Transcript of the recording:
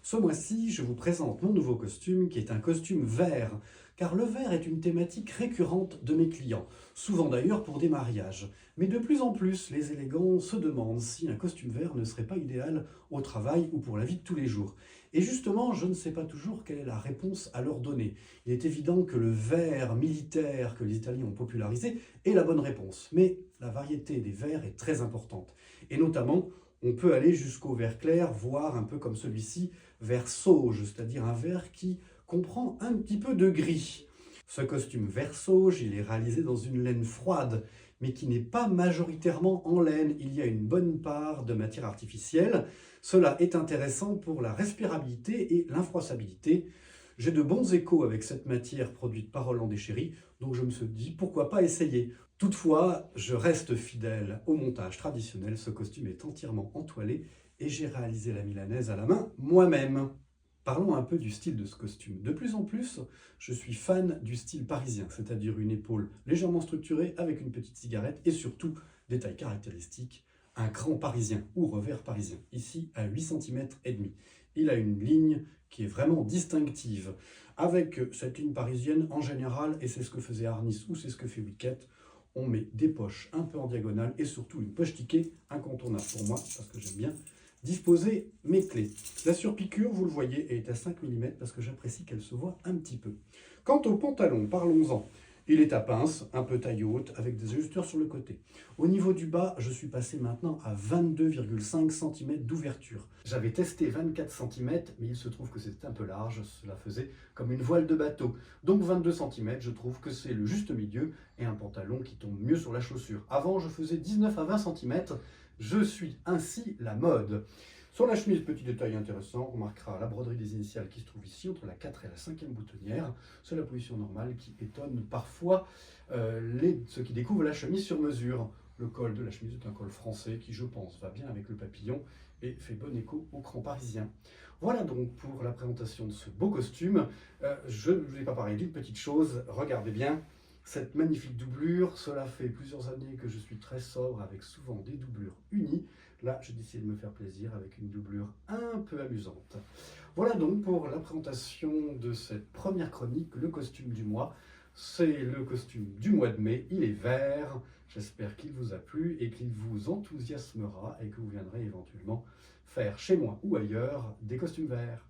Ce mois-ci, je vous présente mon nouveau costume qui est un costume vert, car le vert est une thématique récurrente de mes clients, souvent d'ailleurs pour des mariages. Mais de plus en plus, les élégants se demandent si un costume vert ne serait pas idéal au travail ou pour la vie de tous les jours. Et justement, je ne sais pas toujours quelle est la réponse à leur donner. Il est évident que le vert militaire que les Italiens ont popularisé est la bonne réponse, mais la variété des verts est très importante, et notamment on peut aller jusqu'au vert clair, voire un peu comme celui-ci, vert sauge, c'est-à-dire un vert qui comprend un petit peu de gris. Ce costume vert sauge, il est réalisé dans une laine froide, mais qui n'est pas majoritairement en laine. Il y a une bonne part de matière artificielle. Cela est intéressant pour la respirabilité et l'infroissabilité. J'ai de bons échos avec cette matière produite par Roland Déchéry, donc je me suis dit pourquoi pas essayer. Toutefois, je reste fidèle au montage traditionnel, ce costume est entièrement entoilé et j'ai réalisé la milanaise à la main moi-même. Parlons un peu du style de ce costume. De plus en plus, je suis fan du style parisien, c'est-à-dire une épaule légèrement structurée avec une petite cigarette et surtout, détail caractéristique, un cran parisien ou revers parisien, ici à 8,5 cm. Il a une ligne qui est vraiment distinctive. Avec cette ligne parisienne, en général, et c'est ce que faisait Arnis ou c'est ce que fait Wicket, on met des poches un peu en diagonale et surtout une poche ticket incontournable pour moi, parce que j'aime bien disposer mes clés. La surpiqûre, vous le voyez, est à 5 mm parce que j'apprécie qu'elle se voit un petit peu. Quant au pantalon, parlons-en. Il est à pince, un peu taille haute, avec des ajusteurs sur le côté. Au niveau du bas, je suis passé maintenant à 22,5 cm d'ouverture. J'avais testé 24 cm, mais il se trouve que c'était un peu large, cela faisait comme une voile de bateau. Donc 22 cm, je trouve que c'est le juste milieu et un pantalon qui tombe mieux sur la chaussure. Avant, je faisais 19 à 20 cm, je suis ainsi la mode. Sur la chemise, petit détail intéressant, on remarquera la broderie des initiales qui se trouve ici, entre la 4 et la 5e boutonnière. C'est la position normale qui étonne parfois ceux qui découvrent la chemise sur mesure. Le col de la chemise est un col français qui, je pense, va bien avec le papillon et fait bon écho au cran parisien. Voilà donc pour la présentation de ce beau costume. Je ne vous ai pas parlé d'une petite chose, regardez bien. Cette magnifique doublure, cela fait plusieurs années que je suis très sobre avec souvent des doublures unies. Là, j'ai décidé de me faire plaisir avec une doublure un peu amusante. Voilà donc pour la présentation de cette première chronique, le costume du mois. C'est le costume du mois de mai, il est vert. J'espère qu'il vous a plu et qu'il vous enthousiasmera et que vous viendrez éventuellement faire chez moi ou ailleurs des costumes verts.